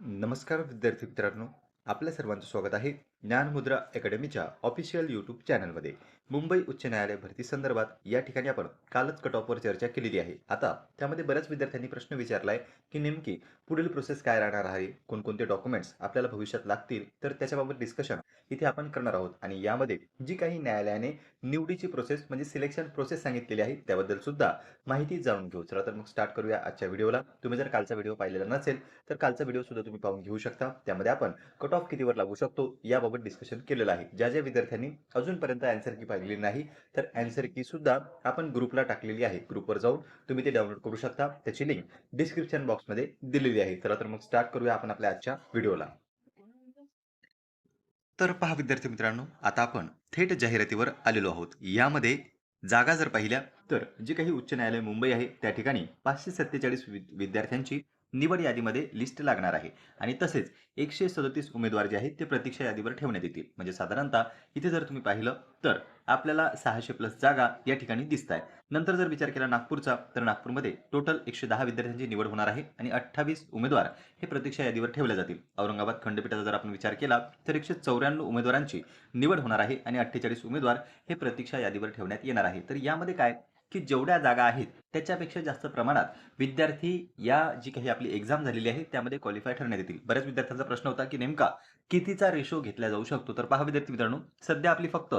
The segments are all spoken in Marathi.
नमस्कार विद्यार्थी मित्रांनो, आपल्या सर्वांचं स्वागत आहे ज्ञानमुद्रा अकॅडमीच्या ऑफिशियल यूट्यूब चॅनलमध्ये. मुंबई उच्च न्यायालय भरती संदर्भात या ठिकाणी आपण कालच कट ऑफवर चर्चा केलेली आहे. आता त्यामध्ये बऱ्याच विद्यार्थ्यांनी प्रश्न विचारलाय की नेमकी पुढील प्रोसेस काय राहणार आहे, कोणकोणते डॉक्युमेंट्स आपल्याला भविष्यात लागतील, तर त्याच्याबाबत डिस्कशन इथे आपण करणार आहोत. आणि यामध्ये जी काही न्यायालयाने निवडीची प्रोसेस म्हणजे सिलेक्शन प्रोसेस सांगितलेली आहे त्याबद्दल सुद्धा माहिती जाणून घेऊ. चला तर मग स्टार्ट करूया आजच्या व्हिडिओला. तुम्ही जर कालचा व्हिडिओ पाहिलेला नसेल तर कालचा व्हिडिओ सुद्धा तुम्ही पाहून घेऊ शकता. त्यामध्ये आपण कट ऑफ कितीवर लागू शकतो याबाबत डिस्कशन केलेलं आहे. ज्या ज्या विद्यार्थ्यांनी अजूनपर्यंत आन्सर की पाहिलेली नाही तर आन्सर की सुद्धा आपण ग्रुपला टाकलेली आहे. ग्रुपवर जाऊन तुम्ही ते डाउनलोड करू शकता. त्याची लिंक डिस्क्रिप्शन बॉक्समध्ये दिलेली आहे. चला तर मग स्टार्ट करूया आपण आपल्या आजच्या व्हिडिओला. तर पहा विद्यार्थी मित्रांनो, आता आपण थेट जाहिरातीवर आलेलो आहोत. यामध्ये जागा जर पाहिल्या तर जे काही उच्च न्यायालय मुंबई आहे त्या ठिकाणी 547 विद्यार्थ्यांची निवड यादीमध्ये लिस्ट लागणार आहे. आणि तसेच 137 उमेदवार जे आहेत ते प्रतीक्षा यादीवर ठेवण्यात येतील. म्हणजे साधारणतः इथे जर तुम्ही पाहिलं तर आपल्याला 600 प्लस जागा या ठिकाणी दिसत आहे. नंतर जर विचार केला नागपूरचा, तर नागपूरमध्ये टोटल 110 विद्यार्थ्यांची निवड होणार आहे आणि 28 उमेदवार हे प्रतीक्षा यादीवर ठेवले जातील. औरंगाबाद खंडपीठाचा जर आपण विचार केला तर 194 उमेदवारांची निवड होणार आहे आणि 48 उमेदवार हे प्रतीक्षा यादीवर ठेवण्यात येणार आहे. तर यामध्ये काय की जेवढ्या जागा आहेत त्याच्यापेक्षा जास्त प्रमाणात विद्यार्थी या जी काही आपली एक्झाम झालेली आहे त्यामध्ये क्वालिफाय ठरण्यात येतील. बऱ्याच विद्यार्थ्यांचा प्रश्न होता की नेमका कितीचा रेशो घेतला जाऊ शकतो. तर पहा विद्यार्थी मित्रांनो, सध्या आपली फक्त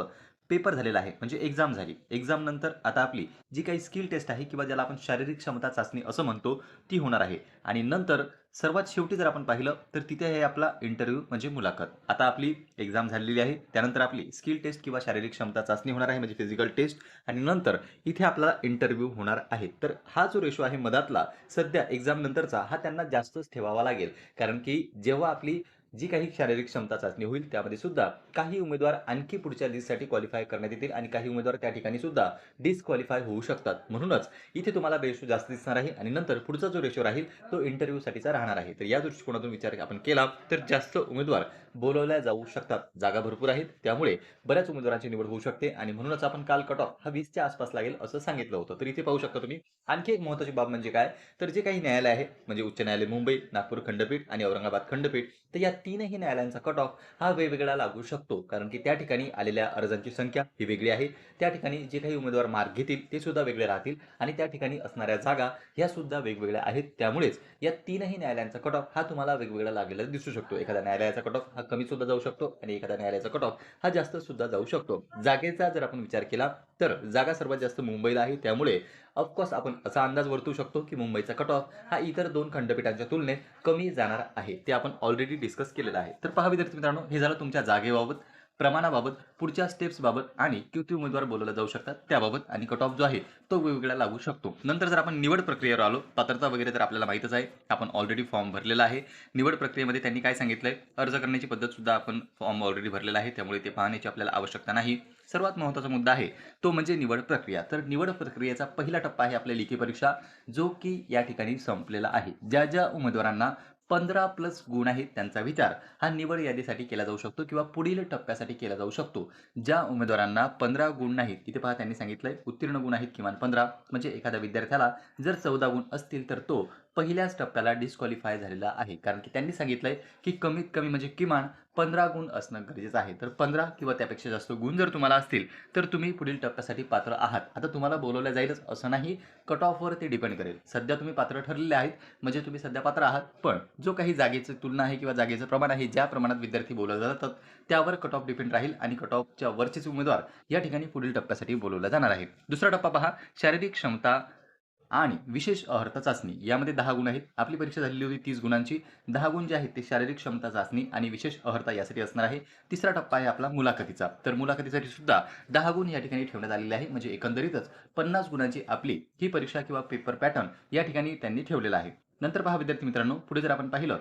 पेपर झालेला आहे म्हणजे एक्झाम झाली. एक्झाम नंतर आता आपली जी काही स्किल टेस्ट आहे किंवा ज्याला आपण शारीरिक क्षमता चाचणी असं म्हणतो ती होणार आहे. आणि नंतर सर्वात शेवटी जर आपण पाहिलं तर तिथे आहे आपला इंटरव्ह्यू म्हणजे मुलाखत. आता आपली एक्झाम झालेली आहे, त्यानंतर आपली स्किल टेस्ट किंवा शारीरिक क्षमता चाचणी होणार आहे म्हणजे फिजिकल टेस्ट. आणि नंतर इथे आपला इंटरव्ह्यू होणार आहे. तर हा जो रेशो आहे मधातला सध्या एक्झाम नंतरचा हा त्यांना जास्तच ठेवावा लागेल. कारण की जेव्हा आपली जी काही शारीरिक क्षमता चाचणी होईल त्यामध्ये सुद्धा काही उमेदवार आणखी पुढच्या लिस्टसाठी क्वालिफाय करण्यात येतील आणि काही उमेदवार त्या ठिकाणी सुद्धा डिस्क्वालिफाय होऊ शकतात. म्हणूनच इथे तुम्हाला रेशो जास्त दिसणार आहे आणि नंतर पुढचा जो रेशो राहील तो इंटरव्ह्यूसाठीचा राहणार आहे. तर या दृष्टिकोनातून विचार आपण केला तर जास्त उमेदवार बोलवल्या जाऊ शकतात. जागा भरपूर आहेत त्यामुळे बऱ्याच उमेदवारांची निवड होऊ शकते आणि म्हणूनच आपण काल कट ऑफ हा 20च्या आसपास लागेल असं सांगितलं होतं. तर इथे पाहू शकता तुम्ही. आणखी एक महत्त्वाची बाब म्हणजे काय, तर जे काही न्यायालय आहे म्हणजे उच्च न्यायालय मुंबई, नागपूर खंडपीठ आणि औरंगाबाद खंडपीठ, तर या तीनही न्यायालयांचा कट ऑफ हा वेगवेगळा लागू शकतो. कारण की त्या ठिकाणी आलेल्या अर्जांची संख्या ही वेगळी आहे. त्या ठिकाणी जे काही उमेदवार मार्क घेतील ते सुद्धा वेगळे राहतील आणि त्या ठिकाणी असणाऱ्या जागा ह्या सुद्धा वेगवेगळ्या आहेत. त्यामुळेच या तीनही न्यायालयांचा कट ऑफ हा तुम्हाला वेगवेगळा लागलेला दिसू शकतो. एखाद्या न्यायालयाचा कट ऑफ हा कमी सुद्धा जाऊ शकतो आणि एखाद्या न्यायालयाचा कट ऑफ हा जास्त सुद्धा जाऊ शकतो. जागेचा जर आपण विचार केला तर जागा सर्वात जास्त मुंबईला आहे. त्यामुळे ऑफकोर्स आपण असा अंदाज वर्तवू शकतो की मुंबईचा कट ऑफ हा इतर दोन खंडपीठांच्या तुलनेत कमी जाणार आहे. ते आपण ऑलरेडी डिस्कस केलेलं आहे. तर पहा विद्यार्थी मित्रांनो, हे झालं तुमच्या जागेबाबत, प्रमाणाबाबत, पुढच्या स्टेप्सबाबत आणि किती उमेदवार बोलवले जाऊ शकतात त्याबाबत. आणि कट ऑफ जो आहे तो वेगवेगळा लागू शकतो. नंतर जर आपण निवड प्रक्रियेवर आलो, पात्रता वगैरे तर आपल्याला माहितच आहे, आपण ऑलरेडी फॉर्म भरलेला आहे. निवड प्रक्रियेमध्ये त्यांनी काय सांगितलंय, अर्ज करण्याची पद्धत सुद्धा आपण फॉर्म ऑलरेडी भरलेला आहे त्यामुळे ते पाहण्याची आपल्याला आवश्यकता नाही. सर्वात महत्त्वाचा मुद्दा आहे तो म्हणजे निवड प्रक्रिया. तर निवड प्रक्रियेचा पहिला टप्पा आहे आपल्या लेखी परीक्षा, जो की या ठिकाणी संपलेला आहे. ज्या ज्या उमेदवारांना 15 प्लस गुण आहेत त्यांचा विचार हा निवड यादीसाठी केला जाऊ शकतो किंवा पुढील टप्प्यासाठी केला जाऊ शकतो. ज्या उमेदवारांना 15 गुण नाहीत, इथे पहा त्यांनी सांगितलंय उत्तीर्ण गुण आहेत किमान 15, म्हणजे एखाद्या विद्यार्थ्याला जर 14 गुण असतील तर तो पहिल्याच टप्प्याला डिस्क्वालिफाय झालेला आहे. कारण की त्यांनी सांगितलंय की कमीत कमी म्हणजे किमान 15 गुण असणं गरजेचं आहे. तर 15 किंवा त्यापेक्षा जास्त गुण जर तुम्हाला असतील तर तुम्ही पुढील टप्प्यासाठी पात्र आहात. आता तुम्हाला बोलवलं जाईलच असं नाही, कट ऑफवर ते डिपेंड करेल. सध्या तुम्ही पात्र ठरलेले आहेत म्हणजे तुम्ही सध्या पात्र आहात, पण जो काही जागेची तुलना आहे किंवा जागेचं प्रमाण आहे, ज्या प्रमाणात विद्यार्थी बोलवले जातात त्यावर कट ऑफ डिपेंड राहील आणि कट ऑफच्या वरचेच उमेदवार या ठिकाणी पुढील टप्प्यासाठी बोलवला जाणार आहे. दुसरा टप्पा पहा, शारीरिक क्षमता आणि विशेष अर्हता चाचणी. यामध्ये 10 गुण आहेत. आपली परीक्षा झालेली होती 30 गुणांची. 10 गुण जे आहेत ते शारीरिक क्षमता चाचणी आणि विशेष अर्हता यासाठी असणार आहे. तिसरा टप्पा आहे आपला मुलाखतीचा. तर मुलाखतीसाठी सुद्धा 10 गुण या ठिकाणी ठेवण्यात आलेले आहे. म्हणजे एकंदरीतच 50 गुणांची आपली ही परीक्षा किंवा पेपर पॅटर्न या ठिकाणी त्यांनी ठेवलेला आहे. नंतर पहा विद्यार्थी मित्रांनो, पुढे जर आपण पाहिलं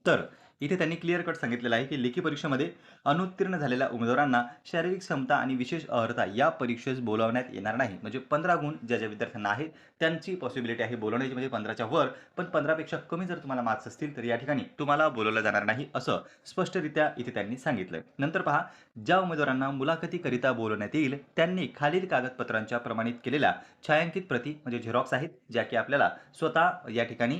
तर इथे त्यांनी क्लिअर कट सांगितलेलं आहे की लेखी परीक्षेमध्ये अनुत्तीर्ण झालेल्या उमेदवारांना शारीरिक क्षमता आणि विशेष अर्हता या परीक्षेस बोलावण्यात येणार नाही. म्हणजे 15 गुण ज्या ज्या विद्यार्थ्यांना आहेत त्यांची पॉसिबिलिटी आहे बोलवण्याची, म्हणजे 15च्या वर. पण 15 पेक्षा कमी जर तुम्हाला मार्क्स असतील तर या ठिकाणी तुम्हाला बोलवलं जाणार नाही असं स्पष्टरित्या इथे त्यांनी सांगितलंय. नंतर पहा, ज्या उमेदवारांना मुलाखतीकरिता बोलवण्यात येईल त्यांनी खालील कागदपत्रांच्या प्रमाणित केलेल्या छायांकित प्रती म्हणजे झेरॉक्स आहेत, ज्या की आपल्याला स्वतः या ठिकाणी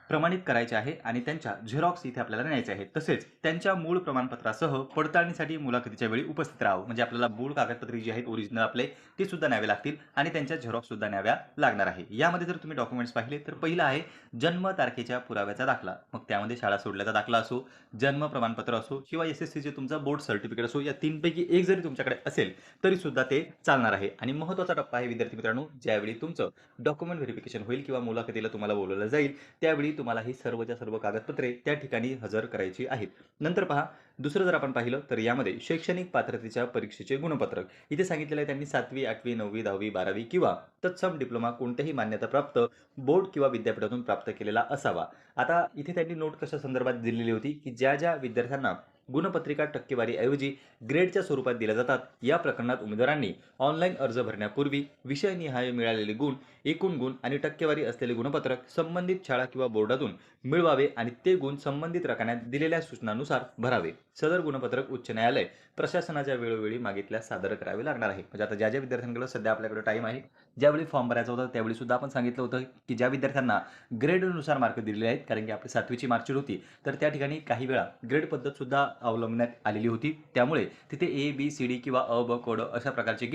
प्रमाणित करायचे आहे आणि त्यांच्या झेरॉक्स इथे आपल्याला न्यायचे आहेत. तसेच त्यांच्या मूळ प्रमाणपत्रासह पडताळणीसाठी मुलाखतीच्या वेळी उपस्थित राहावं. म्हणजे आपल्याला मूळ कागदपत्रे जी आहेत ओरिजिनल आपले ते सुद्धा न्यावे लागतील आणि त्यांच्या झेरॉक्स सुद्धा न्याव्या लागणार आहे. यामध्ये जर तुम्ही डॉक्युमेंट्स पाहिले तर पहिलं आहे जन्म तारखेच्या पुराव्याचा दाखला. मग त्यामध्ये शाळा सोडल्याचा दाखला असो, जन्म प्रमाणपत्र असो किंवा एस-एस-सीचे तुमचं बोर्ड सर्टिफिकेट असो, या 3 पैकी एक जरी तुमच्याकडे असेल तरी सुद्धा ते चालणार आहे. आणि महत्त्वाचा टप्पा आहे विद्यार्थी मित्रांनो, ज्यावेळी तुमचं डॉक्युमेंट व्हेरिफिकेशन होईल किंवा मुलाखतीला तुम्हाला बोलावलं जाईल, त्यावेळी तुम्हाला ही सर्वच्या सर्व कागदपत्रे त्या ठिकाणी हजर करायची आहेत. नंतर पहा, दुसरं जर आपण पाहिलं तर यामध्ये शैक्षणिक पात्रतेच्या परीक्षेचे गुणपत्रक इथे सांगितलेलं आहे त्यांनी 7वी, 8वी, 9वी, 10वी, 12वी किंवा तत्सम डिप्लोमा कोणत्याही मान्यताप्राप्त बोर्ड किंवा विद्यापीठातून प्राप्त केलेला असावा. आता इथे त्यांनी नोट कशा संदर्भात दिलेली होती, की ज्या विद्यार्थ्यांना गुणपत्रिका टक्केवारीऐवजी ग्रेडच्या स्वरूपात दिल्या जातात, या प्रकरणात उमेदवारांनी ऑनलाईन अर्ज भरण्यापूर्वी विषयनिहाय मिळालेले गुण, एकूण गुण आणि टक्केवारी असलेले गुणपत्रक संबंधित शाळा किंवा बोर्डातून मिळवावे आणि ते गुण संबंधित रकान्यात दिलेल्या सूचनानुसार भरावे. सदर गुणपत्रक उच्च न्यायालय प्रशासनाच्या वेळोवेळी मागितल्यास सादर करावे लागणार आहे. म्हणजे आता ज्या विद्यार्थ्यांकडे सध्या आपल्याकडे टाईम आहे, ज्यावेळी फॉर्म भरायचा होता त्यावेळी सुद्धा आपण सांगितलं होतं, की ज्या विद्यार्थ्यांना ग्रेडनुसार मार्क दिलेले आहेत, कारण की आपली 7वीची मार्कशीट होती, तर त्या ठिकाणी काही वेळा ग्रेड पद्धत सुद्धा अवलंबण्यात आलेली होती. त्यामुळे तिथे ए, बी, सी, डी किंवा अ, ब, क, ड अशा प्रकारचे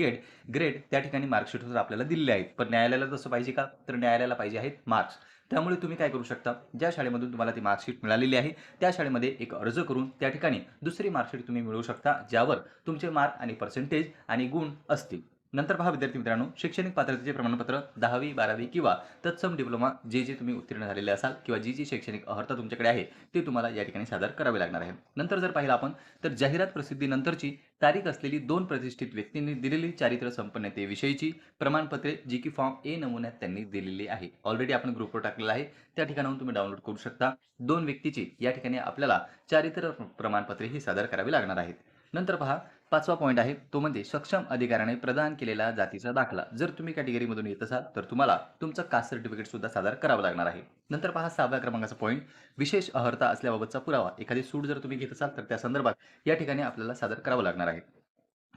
ग्रेड त्या ठिकाणी मार्कशीटवर आपल्याला दिलेले आहेत. पण न्यायालयाला तसं पाहिजे का? तर न्यायालयाला पाहिजे आहेत मार्क्स. त्यामुळे तुम्ही काय करू शकता, ज्या शाळेमधून तुम्हाला ती मार्कशीट मिळालेली आहे, त्या शाळेमध्ये एक अर्ज करून त्या ठिकाणी दुसरी मार्कशीट तुम्ही मिळवू शकता, ज्यावर तुमचे मार्क आणि पर्सेंटेज आणि गुण असतील. नंतर पहा विद्यार्थी मित्रांनो, शैक्षणिक पात्रतेचे प्रमाणपत्र 10वी, 12वी किंवा तत्सम डिप्लोमा जे तुम्ही उत्तीर्ण झालेले असाल किंवा जी शैक्षणिक अर्हता तुमच्याकडे आहे, ते तुम्हाला या ठिकाणी सादर करावे लागणार आहे. नंतर जर पाहिलं आपण तर जाहिरात प्रसिद्धीनंतरची तारीख असलेली 2 प्रतिष्ठित व्यक्तींनी दिलेली चारित्र्य संपन्नतेविषयीची प्रमाणपत्रे जी की फॉर्म ए नमुन्यात त्यांनी दिलेली आहे. ऑलरेडी आपण ग्रुपवर टाकलेलं आहे. त्या ठिकाणाहून तुम्ही डाउनलोड करू शकता. 2 व्यक्तीची या ठिकाणी आपल्याला चारित्र्य प्रमाणपत्रे ही सादर करावी लागणार आहेत. नंतर पहा 5वा पॉइंट आहे तो म्हणजे सक्षम अधिकाऱ्याने प्रदान केलेला जातीचा दाखला. जर तुम्ही कॅटेगरीमधून येत असाल तर तुम्हाला तुमचं कास्ट सर्टिफिकेट सुद्धा सादर करावं लागणार आहे. नंतर पहा 6व्या क्रमांकाचा पॉइंट विशेष अर्हता असल्याबाबतचा पुरावा. एखादी सूट जर तुम्ही घेत असाल तर त्या संदर्भात या ठिकाणी आपल्याला सादर करावं लागणार आहे.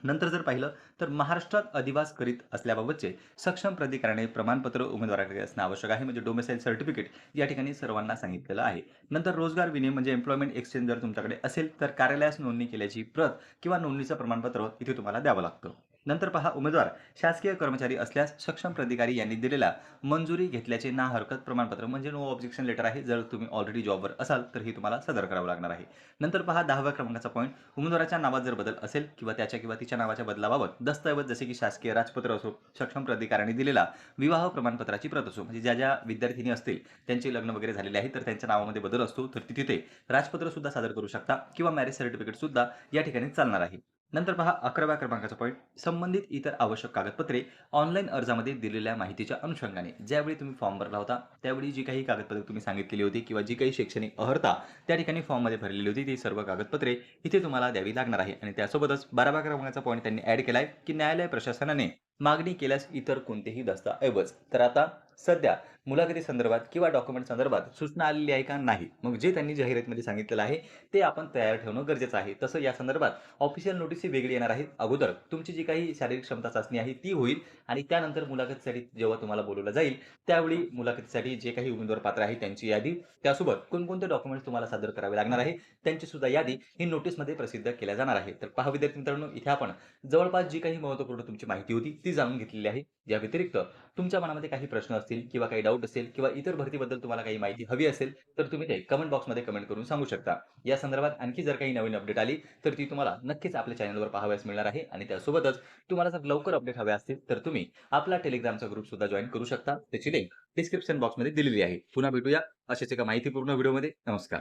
नंतर जर पाहिलं तर महाराष्ट्रात अधिवास करीत असल्याबाबतचे सक्षम प्राधिकरणाने प्रमाणपत्र उमेदवाराकडे असणे आवश्यक आहे. म्हणजे डोमेसाईल सर्टिफिकेट या ठिकाणी सर्वांना सांगितलेलं आहे. नंतर रोजगार विनिमय म्हणजे एम्प्लॉयमेंट एक्सचेंज जर तुमच्याकडे असेल तर कार्यालयास नोंदणी केल्याची प्रत किंवा नोंदणीचं प्रमाणपत्र इथे तुम्हाला द्यावं लागतं. नंतर पहा उमेदवार शासकीय कर्मचारी असल्यास सक्षम प्राधिकारी यांनी दिलेला मंजुरी घेतल्याचे ना हरकत प्रमाणपत्र म्हणजे नो ऑब्जेक्शन लेटर आहे. जर तुम्ही ऑलरेडी जॉबवर असाल तर हे तुम्हाला सादर करावं लागणार आहे. नंतर पहा 10व्या क्रमांकाचा पॉईंट उमेदवाराच्या नावात जर बदल असेल किंवा त्याच्या किंवा तिच्या नावाच्या बदलाबाबत दस्तऐवज जसे की शासकीय राजपत्र असो, सक्षम प्राधिकाऱ्याने दिलेला विवाह प्रमाणपत्राची प्रत असो, म्हणजे ज्या विद्यार्थिनी असतील त्यांचे लग्न वगैरे झालेले आहे तर त्यांच्या नावामध्ये बदल असतो तर तिथे राजपत्र सुद्धा सादर करू शकता किंवा मॅरेज सर्टिफिकेट सुद्धा या ठिकाणी चालणार आहे. नंतर पहा 11व्या क्रमांकाचा पॉईंट संबंधित इतर आवश्यक कागदपत्रे ऑनलाईन अर्जामध्ये दिलेल्या माहितीच्या अनुषंगाने ज्यावेळी तुम्ही फॉर्म भरला होता त्यावेळी जी काही कागदपत्रे तुम्ही सांगितलेली होती किंवा जी काही शैक्षणिक अर्हता त्या ठिकाणी फॉर्ममध्ये भरलेली होती ती सर्व कागदपत्रे इथे तुम्हाला द्यावी लागणार आहे. आणि त्यासोबतच 12व्या क्रमांकाचा पॉईंट त्यांनी ॲड केलाय की न्यायालय प्रशासनाने मागणी केल्यास इतर कोणतेही दस्तऐवज. तर आता सध्या मुलाखती संदर्भात किंवा डॉक्युमेंट संदर्भात सूचना आलेली आहे का नाही, मग जे त्यांनी जाहिरातीमध्ये सांगितलेलं आहे ते आपण तयार ठेवणं गरजेचं आहे. तसं या संदर्भात ऑफिशियल नोटीस ही वेगळी येणार आहे. अगोदर तुमची जी काही शारीरिक क्षमता चाचणी आहे ती होईल आणि त्यानंतर मुलाखतीसाठी जेव्हा तुम्हाला बोलवलं जाईल त्यावेळी मुलाखतीसाठी जे काही उमेदवार पात्र आहे त्यांची यादी, त्यासोबत कोणकोणते डॉक्युमेंट्स तुम्हाला सादर करावे लागणार आहे त्यांची सुद्धा यादी ही नोटीसमध्ये प्रसिद्ध केल्या जाणार आहे. तर पहा विद्यार्थी मित्रांनो, इथे आपण जवळपास जी काही महत्त्वपूर्ण तुमची माहिती होती ती जाणून घेतलेली आहे. या व्यतिरिक्त तुमच्या मनामध्ये काही प्रश्न असतील किंवा काही डाऊट असेल किंवा इतर भरतीबद्दल तुम्हाला काही माहिती हवी असेल तर तुम्ही ते कमेंट बॉक्समध्ये कमेंट करून सांगू शकता. या संदर्भात आणखी जर काही नवीन अपडेट आली तर ती तुम्हाला नक्कीच आपल्या चॅनलवर पाहावयास मिळणार आहे. आणि त्यासोबतच तुम्हाला जर लवकर अपडेट हवे असतील तर तुम्ही आपला टेलिग्रामचा ग्रुप सुद्धा जॉईन करू शकता. त्याची लिंक डिस्क्रिप्शन बॉक्समध्ये दिलेली आहे. पुन्हा भेटूया अशाच एका माहितीपूर्ण व्हिडिओमध्ये. नमस्कार.